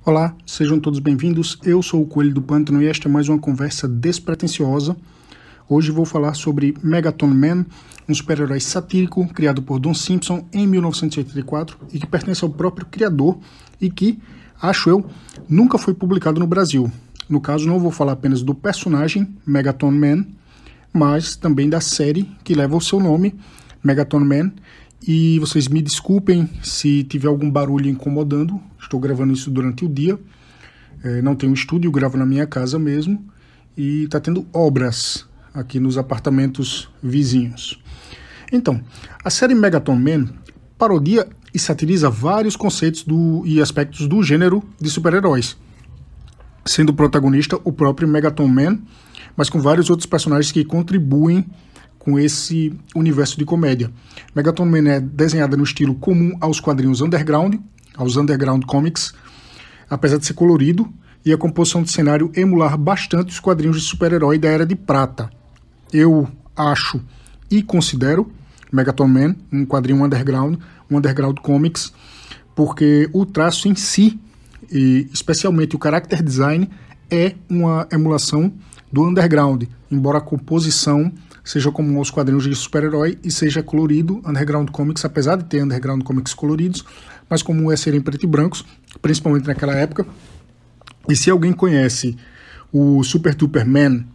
Olá, sejam todos bem-vindos. Eu sou o Coelho do Pântano e esta é mais uma conversa despretensiosa. Hoje vou falar sobre Megaton Man, um super-herói satírico criado por Don Simpson em 1984 e que pertence ao próprio criador e que, acho eu, nunca foi publicado no Brasil. No caso, não vou falar apenas do personagem Megaton Man, mas também da série que leva o seu nome, Megaton Man. E vocês me desculpem se tiver algum barulho incomodando, estou gravando isso durante o dia, não tenho estúdio, gravo na minha casa mesmo, e está tendo obras aqui nos apartamentos vizinhos. Então, a série Megaton Man parodia e satiriza vários conceitos e aspectos do gênero de super-heróis, sendo o protagonista o próprio Megaton Man, mas com vários outros personagens que contribuem com esse universo de comédia. Megaton Man é desenhada no estilo comum aos quadrinhos underground, aos underground comics, apesar de ser colorido, e a composição de cenário emular bastante os quadrinhos de super-herói da Era de Prata. Eu acho e considero Megaton Man um quadrinho underground, um underground comics, porque o traço em si, e especialmente o character design, é uma emulação do underground, embora a composição seja comum aos quadrinhos de super-herói e seja colorido, underground comics, apesar de ter underground comics coloridos, mas comum é serem preto e brancos, principalmente naquela época. E se alguém conhece o Super Duper Man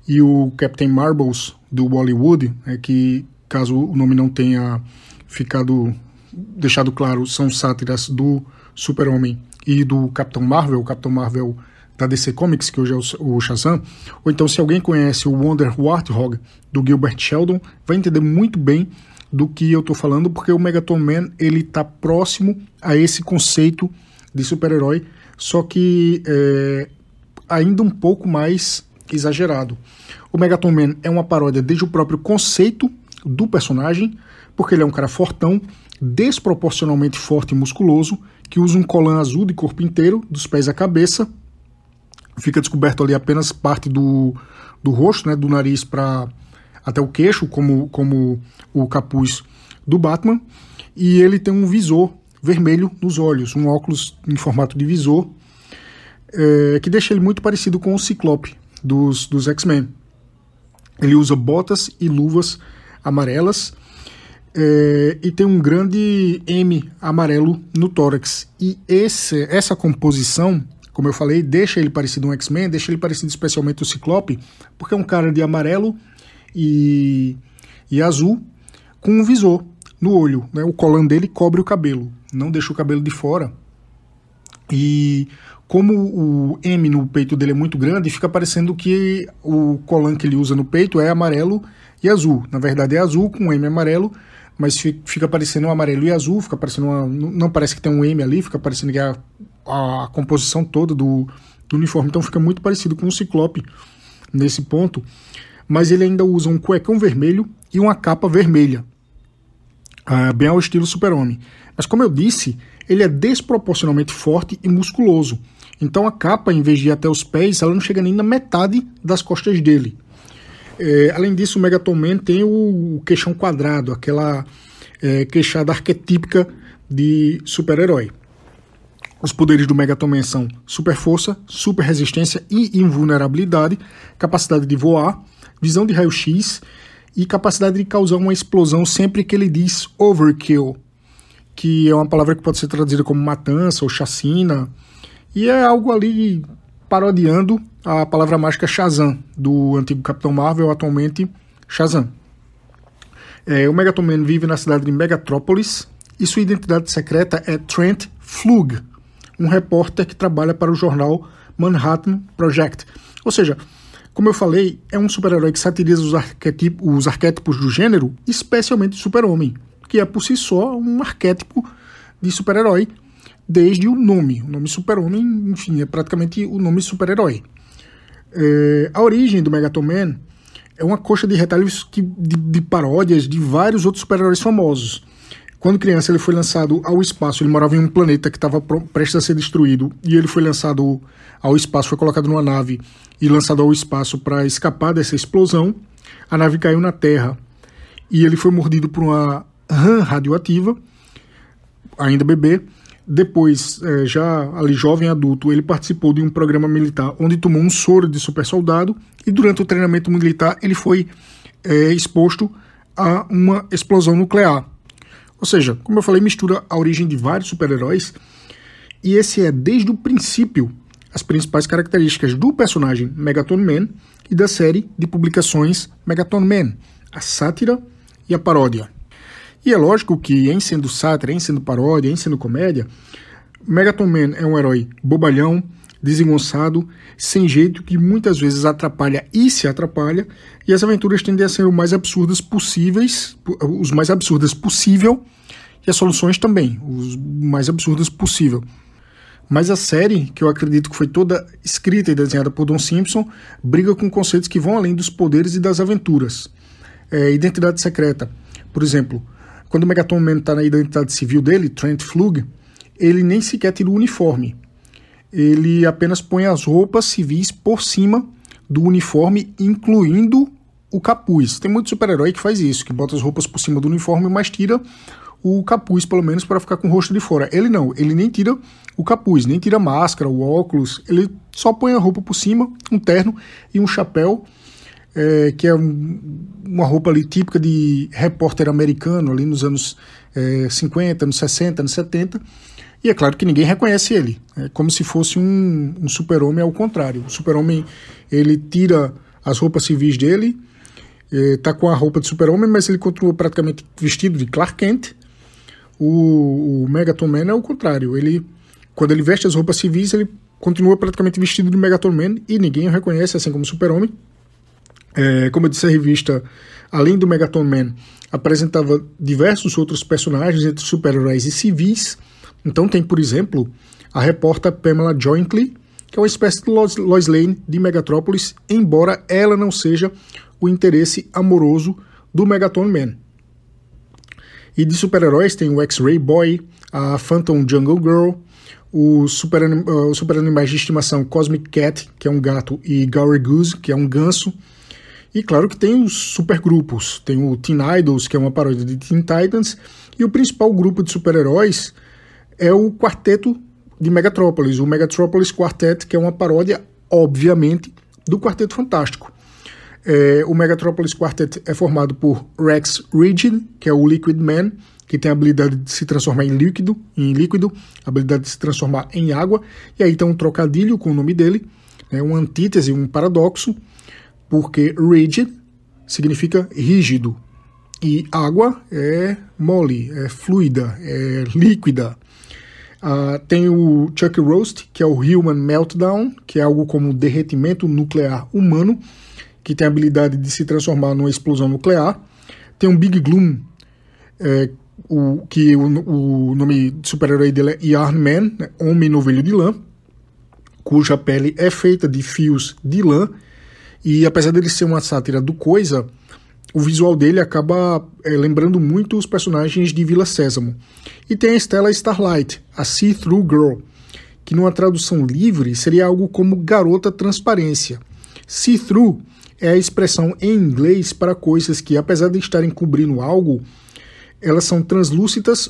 e o Captain Marbles do Bollywood, que caso o nome não tenha deixado claro, são sátiras do Super-Homem e do Capitão Marvel, o Capitão Marvel da DC Comics, que hoje é o Shazam, ou então se alguém conhece o Wonder Warthog do Gilbert Sheldon, vai entender muito bem do que eu estou falando, porque o Megaton Man ele está próximo a esse conceito de super-herói, só que ainda um pouco mais exagerado. O Megaton Man é uma paródia desde o próprio conceito do personagem, porque ele é um cara fortão, desproporcionalmente forte e musculoso, que usa um colã azul de corpo inteiro, dos pés à cabeça. Fica descoberto ali apenas parte do rosto, né, do nariz até o queixo, como o capuz do Batman. E ele tem um visor vermelho nos olhos, um óculos em formato de visor, que deixa ele muito parecido com o Ciclope dos X-Men. Ele usa botas e luvas amarelas e tem um grande M amarelo no tórax. E essa composição, como eu falei, deixa ele parecido um X-Men, deixa ele parecido especialmente o Ciclope, porque é um cara de amarelo e azul com um visor no olho, né? O colã dele cobre o cabelo, não deixa o cabelo de fora. E como o M no peito dele é muito grande, fica parecendo que o colã que ele usa no peito é amarelo e azul. Na verdade é azul com M amarelo, mas fica parecendo um amarelo e azul, fica parecendo não parece que tem um M ali, fica parecendo que é a composição toda do uniforme, então fica muito parecido com o Ciclope nesse ponto, mas ele ainda usa um cuecão vermelho e uma capa vermelha, bem ao estilo Super-Homem. Mas como eu disse, ele é desproporcionalmente forte e musculoso, então a capa, em vez de ir até os pés, ela não chega nem na metade das costas dele. Além disso, o Megaton Man tem o queixão quadrado, aquela queixada arquetípica de super-herói. Os poderes do Megaton Man são super força, super resistência e invulnerabilidade, capacidade de voar, visão de raio-x e capacidade de causar uma explosão sempre que ele diz overkill, que é uma palavra que pode ser traduzida como matança ou chacina, e é algo ali parodiando a palavra mágica Shazam, do antigo Capitão Marvel, atualmente Shazam. O Megaton Man vive na cidade de Megatrópolis e sua identidade secreta é Trent Flug, um repórter que trabalha para o jornal Manhattan Project. Ou seja, como eu falei, é um super-herói que satiriza os arquétipos do gênero, especialmente o Super-Homem, que é por si só um arquétipo de super-herói, desde o nome. O nome Super-Homem, enfim, é praticamente o nome super-herói. A origem do Megaton Man é uma coxa de retalhos de paródias de vários outros super-heróis famosos. Quando criança, ele foi lançado ao espaço. Ele morava em um planeta que estava prestes a ser destruído, e ele foi lançado ao espaço, foi colocado numa nave e lançado ao espaço para escapar dessa explosão. A nave caiu na Terra e ele foi mordido por uma rã radioativa, ainda bebê. Depois, já ali jovem adulto, ele participou de um programa militar onde tomou um soro de super soldado e durante o treinamento militar ele foi exposto a uma explosão nuclear. Ou seja, como eu falei, mistura a origem de vários super-heróis e esse é, desde o princípio, as principais características do personagem Megaton Man e da série de publicações Megaton Man, a sátira e a paródia. E é lógico que, em sendo sátira, em sendo paródia, em sendo comédia, Megaton Man é um herói bobalhão, desengonçado, sem jeito, que muitas vezes atrapalha e se atrapalha, e as aventuras tendem a ser o mais absurdas possíveis, os mais absurdas possível, e as soluções também, os mais absurdas possível. Mas a série, que eu acredito que foi toda escrita e desenhada por Don Simpson, briga com conceitos que vão além dos poderes e das aventuras. Identidade secreta. Por exemplo, quando o Megaton Man está na identidade civil dele, Trent Flug, ele nem sequer tira o uniforme. Ele apenas põe as roupas civis por cima do uniforme, incluindo o capuz. Tem muito super-herói que faz isso, que bota as roupas por cima do uniforme, mas tira o capuz, pelo menos, para ficar com o rosto de fora. Ele não, ele nem tira o capuz, nem tira a máscara, o óculos, ele só põe a roupa por cima, um terno e um chapéu, que é uma roupa ali típica de repórter americano, ali nos anos 50, anos 60, anos 70, e é claro que ninguém reconhece ele, é como se fosse um super-homem ao contrário. O super-homem, ele tira as roupas civis dele, tá com a roupa de super-homem, mas ele continua praticamente vestido de Clark Kent. O Megaton Man é o contrário, quando ele veste as roupas civis, ele continua praticamente vestido de Megaton Man e ninguém o reconhece, assim como o super-homem. Como eu disse, a revista, além do Megaton Man, apresentava diversos outros personagens entre super-heróis e civis. Então tem, por exemplo, a repórter Pamela Jointly, que é uma espécie de Lois Lane de Megatrópolis, embora ela não seja o interesse amoroso do Megaton Man. E de super-heróis tem o X-Ray Boy, a Phantom Jungle Girl, os super-animais de estimação Cosmic Cat, que é um gato, e Gower Goose, que é um ganso. E claro que tem os supergrupos, tem o Teen Idols, que é uma paródia de Teen Titans, e o principal grupo de super-heróis é o quarteto de Megatrópolis, o Megatrópolis Quartet, que é uma paródia, obviamente, do Quarteto Fantástico. O Megatrópolis Quartet é formado por Rex Rigid, que é o Liquid Man, que tem a habilidade de se transformar em líquido, a habilidade de se transformar em água, e aí tem um trocadilho com o nome dele, uma antítese, um paradoxo, porque rigid significa rígido, e água é mole, é fluida, é líquida. Tem o Chuck Roast, que é o Human Meltdown, que é algo como derretimento nuclear humano, que tem a habilidade de se transformar numa explosão nuclear. Tem um Big Gloom, o nome de super-herói dele é Yarn Man, Homem Novelho de Lã, cuja pele é feita de fios de lã, e apesar dele ser uma sátira do Coisa, o visual dele acaba lembrando muito os personagens de Vila Sésamo. E tem a Stella Starlight, a See-Through Girl, que numa tradução livre seria algo como garota transparência. See-through é a expressão em inglês para coisas que, apesar de estarem cobrindo algo, elas são translúcidas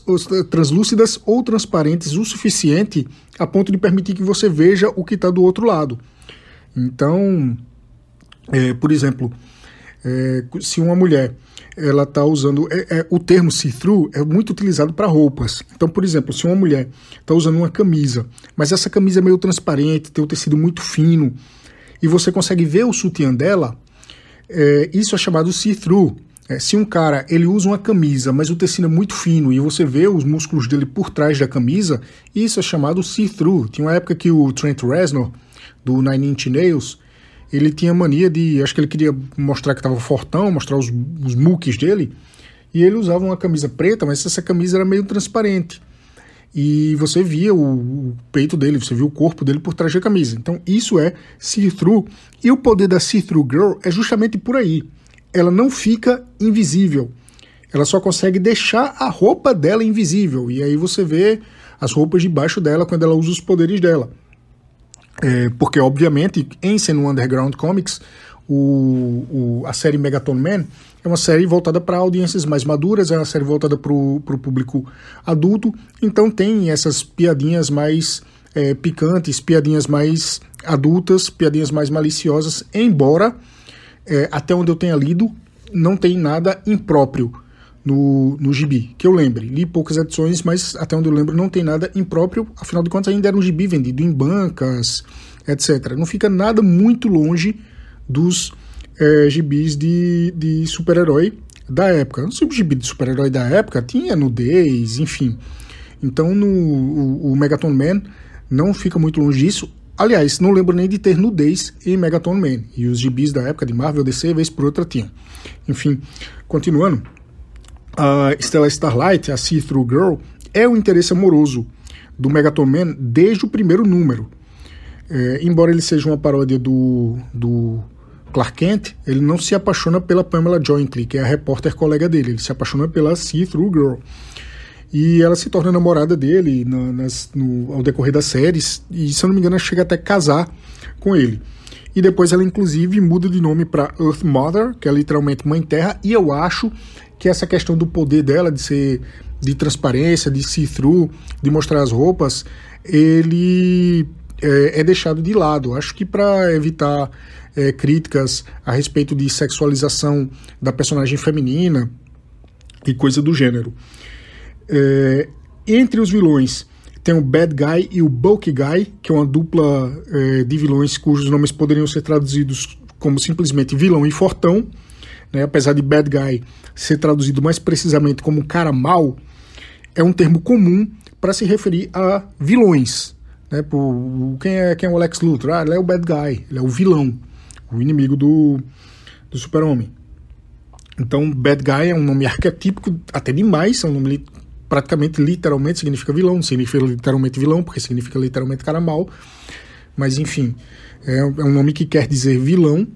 ou transparentes o suficiente a ponto de permitir que você veja o que está do outro lado. Então, por exemplo, se uma mulher ela está usando... o termo see-through é muito utilizado para roupas. Então, por exemplo, se uma mulher está usando uma camisa, mas essa camisa é meio transparente, tem um tecido muito fino, e você consegue ver o sutiã dela, isso é chamado see-through. Se um cara ele usa uma camisa, mas o tecido é muito fino e você vê os músculos dele por trás da camisa, isso é chamado see-through. Tinha uma época que o Trent Reznor, do Nine Inch Nails, ele tinha mania de... Acho que ele queria mostrar que estava fortão, mostrar os muques dele, e ele usava uma camisa preta, mas essa camisa era meio transparente. E você via o peito dele, você via o corpo dele por trás da camisa. Então isso é see-through. E o poder da see-through girl é justamente por aí. Ela não fica invisível. Ela só consegue deixar a roupa dela invisível. E aí você vê as roupas debaixo dela quando ela usa os poderes dela. Porque, obviamente, em sendo um Underground Comics, a série Megaton Man, é uma série voltada para audiências mais maduras, é uma série voltada para o público adulto, então tem essas piadinhas mais picantes, piadinhas mais adultas, piadinhas mais maliciosas, embora, até onde eu tenha lido, não tem nada impróprio no gibi, que eu lembre. Li poucas edições, mas até onde eu lembro não tem nada impróprio, afinal de contas ainda era um gibi vendido em bancas, etc. Não fica nada muito longe dos gibis de super-herói da época. No gibi de super-herói da época tinha nudez, enfim. Então o Megaton Man não fica muito longe disso. Aliás, não lembro nem de ter nudez em Megaton Man. E os gibis da época de Marvel, DC, vez por outra tinham. Enfim, continuando. A Stella Starlight, a See-Through Girl, é o interesse amoroso do Megaton Man desde o primeiro número. Embora ele seja uma paródia do Clark Kent, ele não se apaixona pela Pamela Jointly, que é a repórter colega dele. Ele se apaixona pela See-Through Girl. E ela se torna namorada dele ao decorrer das séries, e se eu não me engano ela chega até a casar com ele. E depois ela inclusive muda de nome para Earth Mother, que é literalmente Mãe Terra, e eu acho que essa questão do poder dela de ser de transparência, de see-through, de mostrar as roupas, ele é deixado de lado. Acho que para evitar críticas a respeito de sexualização da personagem feminina e coisa do gênero. Entre os vilões tem o Bad Guy e o Bulky Guy, que é uma dupla de vilões cujos nomes poderiam ser traduzidos como simplesmente vilão e fortão, né? Apesar de Bad Guy ser traduzido mais precisamente como cara mau, é um termo comum para se referir a vilões, né? Quem é o Lex Luthor? Ele é o Bad Guy, ele é o vilão, o inimigo do Super-Homem. Então Bad Guy é um nome arquetípico até demais, é um nome praticamente literalmente significa vilão, não significa literalmente vilão, porque significa literalmente cara mau, mas enfim, é um nome que quer dizer vilão,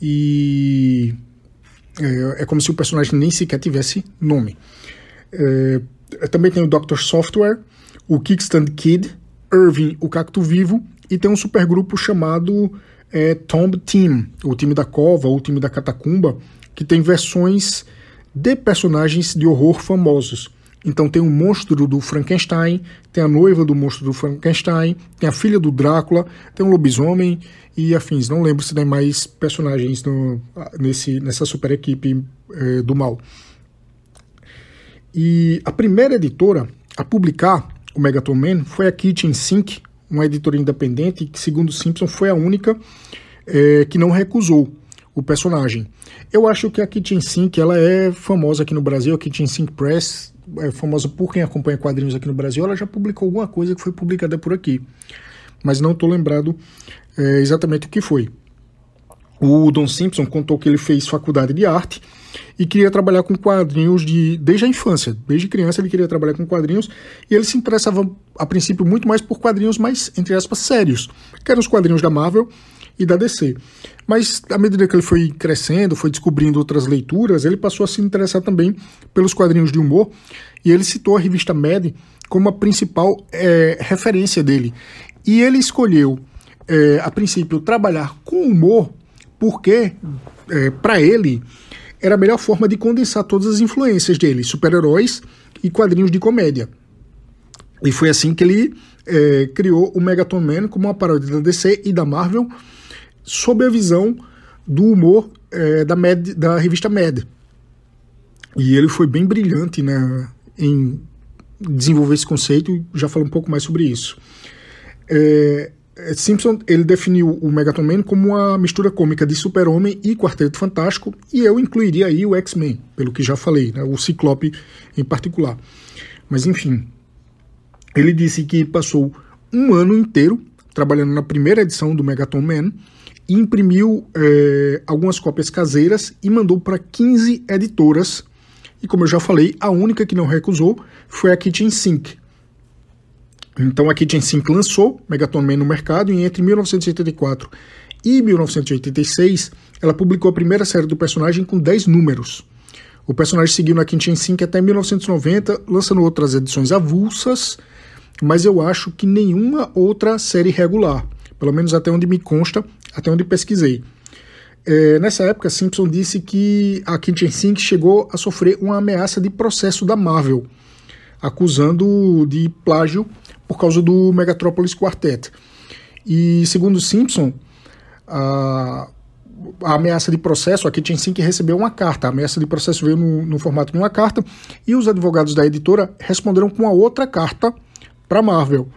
e é como se o personagem nem sequer tivesse nome. Também tem o Dr. Software, o Kickstand Kid, Irving, o Cacto Vivo, e tem um supergrupo chamado Tomb Team, o time da cova, ou o time da catacumba, que tem versões de personagens de horror famosos. Então tem o monstro do Frankenstein, tem a noiva do monstro do Frankenstein, tem a filha do Drácula, tem um lobisomem e afins. Não lembro se tem mais personagens nessa super equipe do mal. E a primeira editora a publicar o Megaton Man foi a Kitchen Sink, uma editora independente que, segundo Simpson, foi a única que não recusou o personagem. Eu acho que a Kitchen Sink ela é famosa aqui no Brasil, a Kitchen Sink Press é famosa por quem acompanha quadrinhos aqui no Brasil. Ela já publicou alguma coisa que foi publicada por aqui, mas não estou lembrado exatamente o que foi. O Don Simpson contou que ele fez faculdade de arte e queria trabalhar com quadrinhos desde a infância. Desde criança ele queria trabalhar com quadrinhos, e ele se interessava a princípio muito mais por quadrinhos mais, entre aspas, sérios, que eram os quadrinhos da Marvel e da DC. Mas à medida que ele foi crescendo, foi descobrindo outras leituras, ele passou a se interessar também pelos quadrinhos de humor, e ele citou a revista Mad como a principal referência dele. E ele escolheu, a princípio, trabalhar com humor porque, para ele, era a melhor forma de condensar todas as influências dele, super-heróis e quadrinhos de comédia. E foi assim que ele criou o Megaton Man como uma paródia da DC e da Marvel, sob a visão do humor da revista Mad. E ele foi bem brilhante, né, em desenvolver esse conceito, já falo um pouco mais sobre isso. Simpson ele definiu o Megaton Man como uma mistura cômica de Super-Homem e Quarteto Fantástico, e eu incluiria aí o X-Men, pelo que já falei, né, o Ciclope em particular. Mas enfim, ele disse que passou um ano inteiro trabalhando na primeira edição do Megaton Man, e imprimiu algumas cópias caseiras e mandou para 15 editoras, e como eu já falei, a única que não recusou foi a Kitchen Sink. Então a Kitchen Sink lançou Megaton Man no mercado, e entre 1984 e 1986 ela publicou a primeira série do personagem com 10 números. O personagem seguiu na Kitchen Sink até 1990, lançando outras edições avulsas, mas eu acho que nenhuma outra série regular, pelo menos até onde me consta, até onde pesquisei. Nessa época, Simpson disse que a Kitchen Sink chegou a sofrer uma ameaça de processo da Marvel, acusando de plágio por causa do Megatropolis Quartet. E, segundo Simpson, a ameaça de processo, a Kitchen Sink recebeu uma carta. A ameaça de processo veio no formato de uma carta, e os advogados da editora responderam com uma outra carta para a Marvel,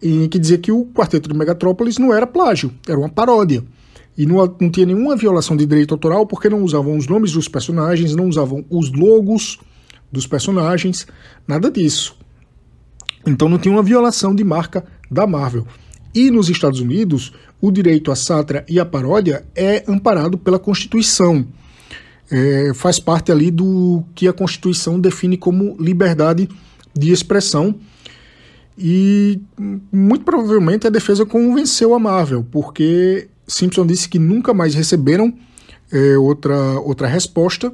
em que dizia que o Quarteto do Megatropolis não era plágio, era uma paródia. E não tinha nenhuma violação de direito autoral, porque não usavam os nomes dos personagens, não usavam os logos dos personagens, nada disso. Então não tinha uma violação de marca da Marvel. E nos Estados Unidos, o direito à sátira e à paródia é amparado pela Constituição. Faz parte ali do que a Constituição define como liberdade de expressão. E muito provavelmente a defesa convenceu a Marvel, porque Simpson disse que nunca mais receberam outra resposta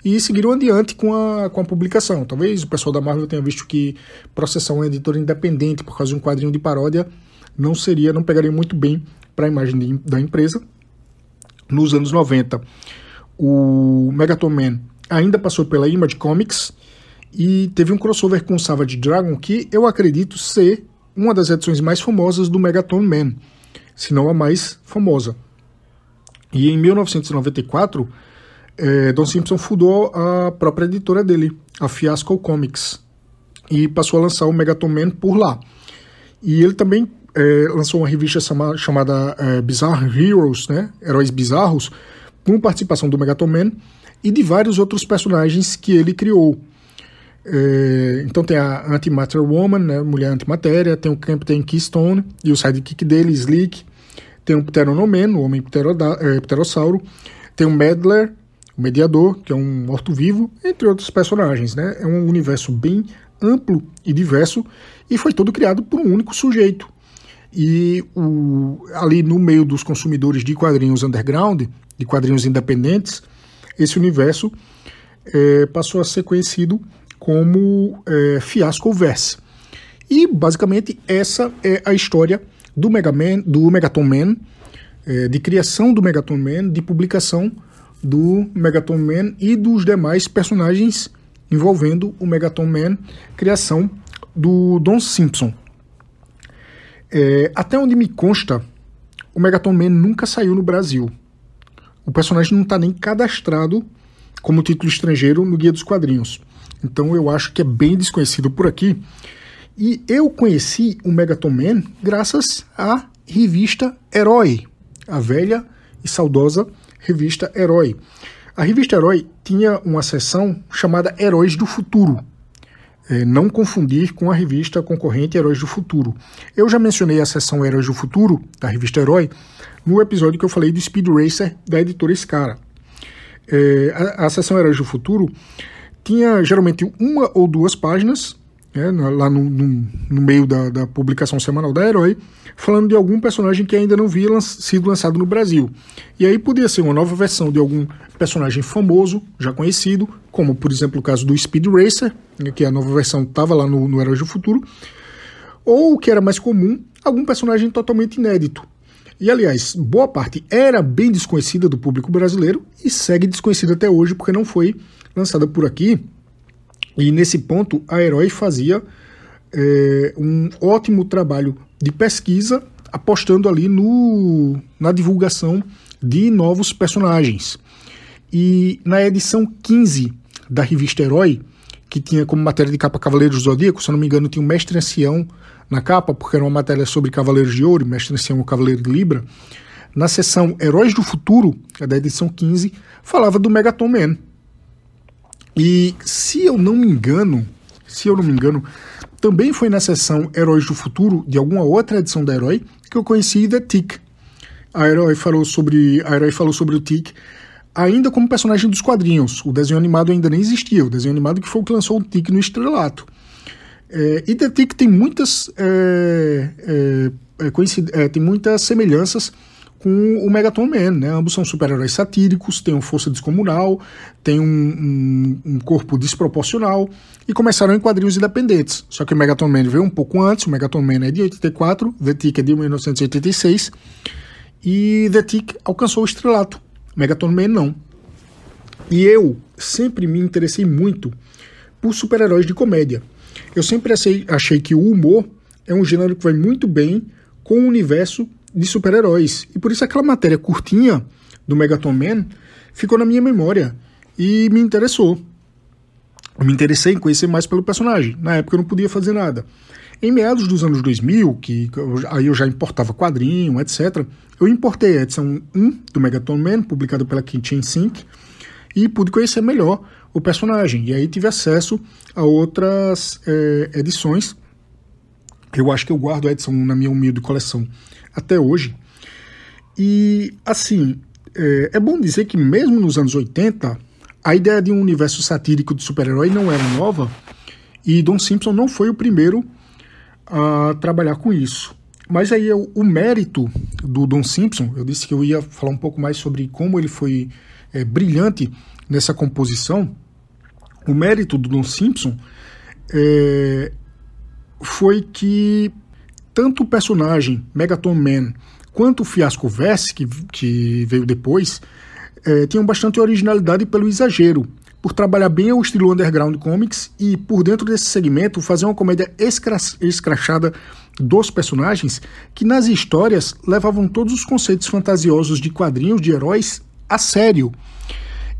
e seguiram adiante com a publicação. Talvez o pessoal da Marvel tenha visto que processar uma editora independente por causa de um quadrinho de paródia não pegaria muito bem para a imagem da empresa. Nos anos 90, o Megaton Man ainda passou pela Image Comics e teve um crossover com Savage Dragon, que eu acredito ser uma das edições mais famosas do Megaton Man, se não a mais famosa. E em 1994, Don Simpson fundou a própria editora dele, a Fiasco Comics, e passou a lançar o Megaton Man por lá. E ele também lançou uma revista chamada Bizarre Heroes, né? Heróis Bizarros, com participação do Megaton Man e de vários outros personagens que ele criou. Então tem a Antimatter Woman, né, Mulher Antimatéria, tem o Captain Keystone e o sidekick dele, Slick, tem o Pteronoman, o Homem Pterossauro, tem o Meddler, o Mediador, que é um morto-vivo, entre outros personagens, né? É um universo bem amplo e diverso e foi todo criado por um único sujeito. E ali no meio dos consumidores de quadrinhos underground, de quadrinhos independentes, esse universo passou a ser conhecido como Fiascoverse. E basicamente essa é a história do Megaton Man, de criação do Megaton Man, de publicação do Megaton Man e dos demais personagens envolvendo o Megaton Man, criação do Don Simpson. Até onde me consta, o Megaton Man nunca saiu no Brasil. O personagem não está nem cadastrado como título estrangeiro no Guia dos Quadrinhos. Então eu acho que é bem desconhecido por aqui. E eu conheci o Megaton Man graças à revista Herói, a velha e saudosa revista Herói. A revista Herói tinha uma seção chamada Heróis do Futuro. Não confundir com a revista concorrente Heróis do Futuro. Eu já mencionei a seção Heróis do Futuro, da revista Herói, no episódio que eu falei do Speed Racer da editora Scara. A seção Heróis do Futuro tinha geralmente uma ou duas páginas, lá no meio da publicação semanal da Herói, falando de algum personagem que ainda não havia sido lançado no Brasil. E aí podia ser uma nova versão de algum personagem famoso, já conhecido, como por exemplo o caso do Speed Racer, que a nova versão estava lá no Heróis do Futuro, ou o que era mais comum, algum personagem totalmente inédito. E aliás, boa parte era bem desconhecida do público brasileiro e segue desconhecida até hoje porque não foi lançada por aqui. E nesse ponto a Herói fazia um ótimo trabalho de pesquisa, apostando ali na divulgação de novos personagens. E na edição 15 da revista Herói, que tinha como matéria de capa Cavaleiros do Zodíaco, se eu não me engano tinha o Mestre Ancião na capa, porque era uma matéria sobre Cavaleiros de Ouro, Mestre Ancião e o Cavaleiro de Libra. Na seção Heróis do Futuro, da edição 15, falava do Megaton Man. E se eu não me engano, também foi na seção Heróis do Futuro, de alguma outra edição da Herói, que eu conheci The Tick. A Herói falou sobre o Tick ainda como personagem dos quadrinhos. O desenho animado ainda nem existia, o desenho animado que foi o que lançou o Tick no estrelato. E The Tick tem muitas semelhanças com o Megaton Man, né? Ambos são super-heróis satíricos, têm uma força descomunal, têm um corpo desproporcional e começaram em quadrinhos independentes. Só que o Megaton Man veio um pouco antes, o Megaton Man é de 84, The Tick é de 1986 e The Tick alcançou o estrelato Megaton Man não. E eu sempre me interessei muito por super-heróis de comédia. Eu sempre achei que o humor é um gênero que vai muito bem com o universo de super-heróis. E por isso aquela matéria curtinha do Megaton Man ficou na minha memória e me interessou. Eu me interessei em conhecer mais pelo personagem. Na época eu não podia fazer nada. Em meados dos anos 2000, aí eu já importava quadrinho, etc., eu importei a edição 1 do Megaton Man, publicada pela Kitchen Sink, e pude conhecer melhor o personagem. E aí tive acesso a outras edições. Eu acho que eu guardo a edição 1 na minha humilde coleção até hoje. E, assim, é bom dizer que mesmo nos anos 80, a ideia de um universo satírico de super-herói não era nova, e Don Simpson não foi o primeiro a trabalhar com isso. Mas aí o mérito do Don Simpson, eu disse que eu ia falar um pouco mais sobre como ele foi brilhante nessa composição. O mérito do Don Simpson foi que tanto o personagem Megaton Man quanto o Fiasco Verse, que veio depois, tinham bastante originalidade pelo exagero, por trabalhar bem o estilo underground comics e, por dentro desse segmento, fazer uma comédia escrachada dos personagens que, nas histórias, levavam todos os conceitos fantasiosos de quadrinhos de heróis a sério.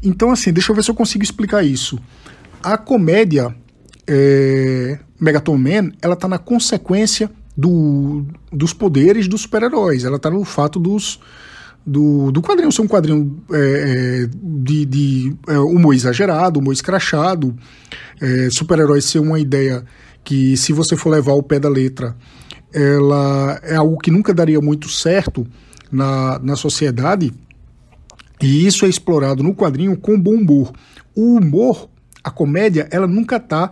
Então, assim, deixa eu ver se eu consigo explicar isso. A comédia Megaton Man, ela tá na consequência dos poderes dos super-heróis. Ela tá no fato do quadrinho ser um quadrinho de humor exagerado, humor escrachado, super-heróis ser uma ideia que, se você for levar ao pé da letra, ela é algo que nunca daria muito certo na sociedade, e isso é explorado no quadrinho com bom humor. O humor, a comédia, ela nunca está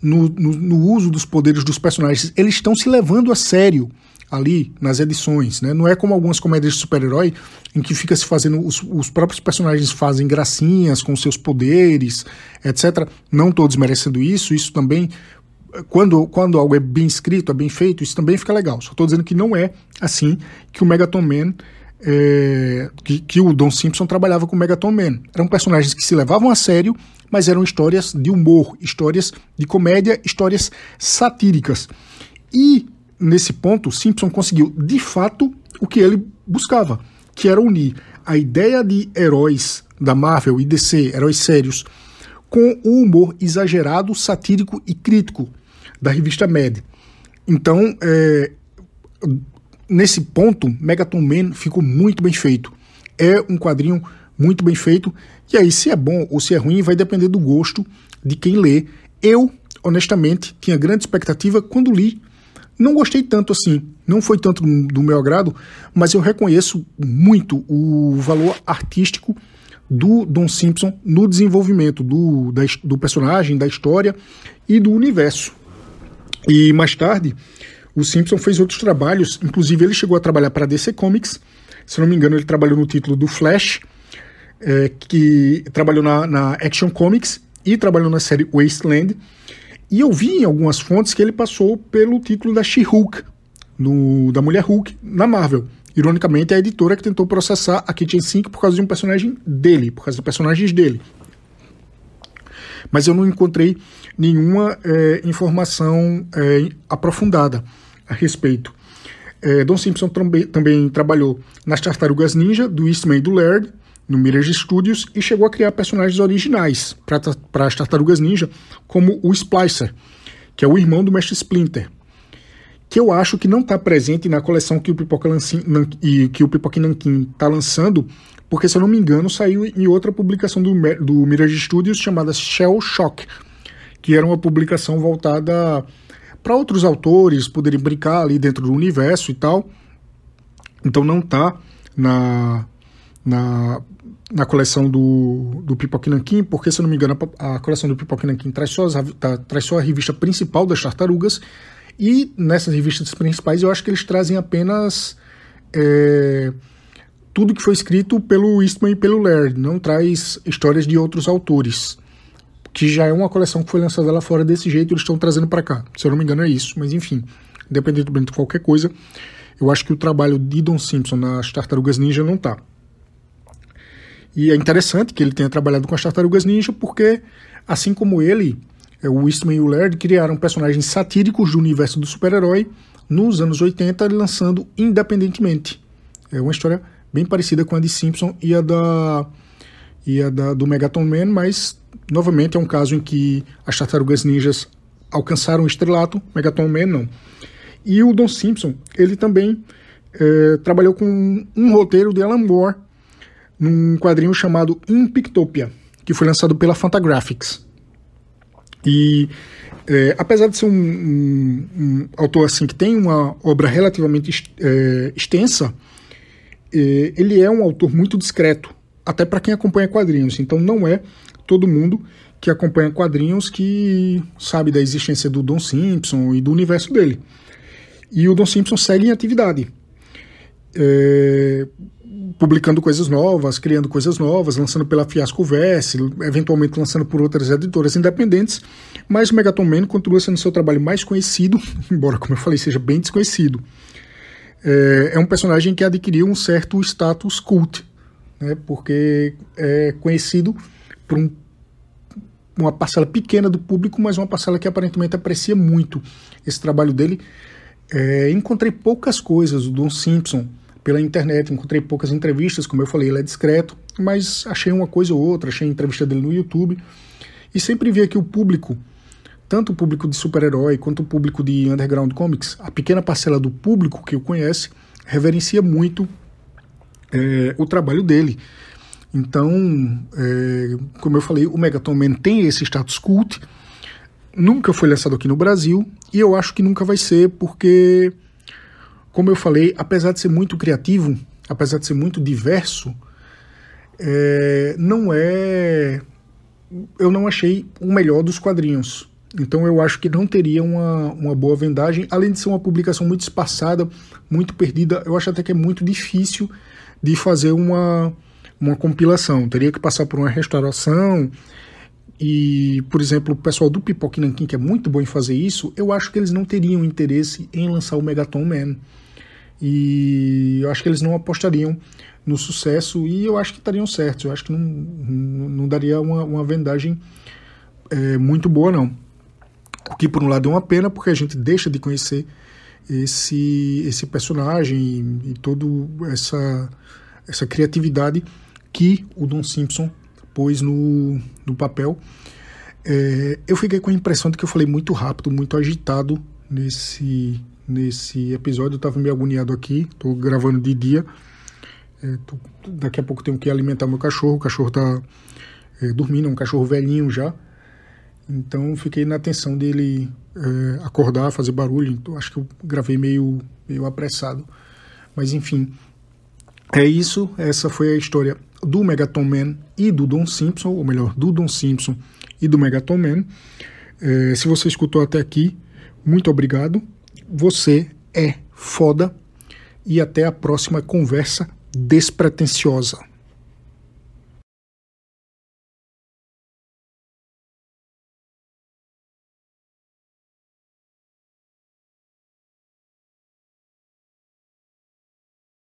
no uso dos poderes dos personagens. Eles estão se levando a sério ali nas edições, né? Não é como algumas comédias de super-herói em que fica se fazendo, os próprios personagens fazem gracinhas com seus poderes, etc. Não todos merecendo isso também, quando algo é bem escrito, é bem feito, isso também fica legal. Só estou dizendo que não é assim que o Megaton Man, que o Don Simpson trabalhava com o Megaton Man. Eram personagens que se levavam a sério, mas eram histórias de humor, histórias de comédia, histórias satíricas. E nesse ponto, Simpson conseguiu, de fato, o que ele buscava, que era unir a ideia de heróis da Marvel e DC, heróis sérios, com o humor exagerado, satírico e crítico da revista Mad. Então, nesse ponto, Megaton Man ficou muito bem feito. É um quadrinho muito bem feito, e aí, se é bom ou se é ruim, vai depender do gosto de quem lê. Eu, honestamente, tinha grande expectativa quando li. Não gostei tanto assim, não foi tanto do meu agrado, mas eu reconheço muito o valor artístico do Don Simpson no desenvolvimento do personagem, da história e do universo. E mais tarde, o Simpson fez outros trabalhos, inclusive ele chegou a trabalhar para a DC Comics, se não me engano ele trabalhou no título do Flash, que trabalhou na Action Comics e trabalhou na série Wasteland. E eu vi em algumas fontes que ele passou pelo título da She-Hulk, da Mulher Hulk, na Marvel. Ironicamente, é a editora que tentou processar a Kitchen Sink por causa de um personagem dele, por causa de personagens dele. Mas eu não encontrei nenhuma informação aprofundada a respeito. Don Simpson também trabalhou nas Tartarugas Ninja, do Eastman e do Laird, no Mirage Studios, e chegou a criar personagens originais para as Tartarugas Ninja, como o Splicer, que é o irmão do Mestre Splinter, que eu acho que não está presente na coleção que o Pipoca Nankin está lançando, porque, se eu não me engano, saiu em outra publicação do Mirage Studios chamada Shell Shock, que era uma publicação voltada para outros autores poderem brincar ali dentro do universo e tal. Então não está na coleção do Pipoca Nankin, porque, se eu não me engano, a coleção do Pipoca Nankin traz só a revista principal das Tartarugas, e nessas revistas principais eu acho que eles trazem apenas tudo que foi escrito pelo Eastman e pelo Laird, não traz histórias de outros autores, que já é uma coleção que foi lançada lá fora desse jeito, eles estão trazendo para cá. Se eu não me engano é isso, mas enfim, independentemente de qualquer coisa, eu acho que o trabalho de Don Simpson nas Tartarugas Ninja não tá. E é interessante que ele tenha trabalhado com as Tartarugas Ninja, porque, assim como ele, o Eastman e o Laird criaram personagens satíricos do universo do super-herói nos anos 80, lançando independentemente. É uma história bem parecida com a de Simpson e a do Megaton Man, mas, novamente, é um caso em que as Tartarugas Ninjas alcançaram o estrelato, Megaton Man não. E o Don Simpson, ele também trabalhou com um roteiro de Alan Moore, num quadrinho chamado Impictopia, que foi lançado pela Fantagraphics. E apesar de ser um autor assim que tem uma obra relativamente extensa, ele é um autor muito discreto, até para quem acompanha quadrinhos. Então não é todo mundo que acompanha quadrinhos que sabe da existência do Don Simpson e do universo dele. E o Don Simpson segue em atividade, publicando coisas novas, criando coisas novas, lançando pela Fiasco Verse, eventualmente lançando por outras editoras independentes, mas o Megaton Man continua sendo seu trabalho mais conhecido, embora, como eu falei, seja bem desconhecido. É um personagem que adquiriu um certo status cult, né, porque é conhecido por uma parcela pequena do público, mas uma parcela que aparentemente aprecia muito esse trabalho dele. Encontrei poucas coisas do Don Simpson pela internet, encontrei poucas entrevistas, como eu falei, ele é discreto, mas achei uma coisa ou outra, achei a entrevista dele no YouTube, e sempre via que o público, tanto o público de super-herói quanto o público de underground comics, a pequena parcela do público que o conhece, reverencia muito o trabalho dele. Então, como eu falei, o Megaton Man tem esse status cult, nunca foi lançado aqui no Brasil, e eu acho que nunca vai ser, porque, como eu falei, apesar de ser muito criativo, apesar de ser muito diverso, eu não achei o melhor dos quadrinhos. Então eu acho que não teria uma boa vendagem, além de ser uma publicação muito espaçada, muito perdida. Eu acho até que é muito difícil de fazer uma compilação. Teria que passar por uma restauração. E, por exemplo, o pessoal do Pipoca Nanquim, que é muito bom em fazer isso, eu acho que eles não teriam interesse em lançar o Megaton Man. E eu acho que eles não apostariam no sucesso, e eu acho que estariam certos. Eu acho que não daria uma vendagem muito boa, não. O que, por um lado, é uma pena, porque a gente deixa de conhecer esse personagem e toda essa criatividade que o Don Simpson pôs no papel. Eu fiquei com a impressão de que eu falei muito rápido, muito agitado nesse episódio. Eu estava meio agoniado aqui, estou gravando de dia. Daqui a pouco tenho que alimentar meu cachorro. O cachorro está dormindo, é um cachorro velhinho já. Então fiquei na atenção dele acordar, fazer barulho. Então, acho que eu gravei meio apressado. Mas enfim, é isso. Essa foi a história do Megaton Man e do Don Simpson, ou melhor, do Don Simpson e do Megaton Man. Se você escutou até aqui, muito obrigado. Você é foda. E até a próxima conversa despretensiosa.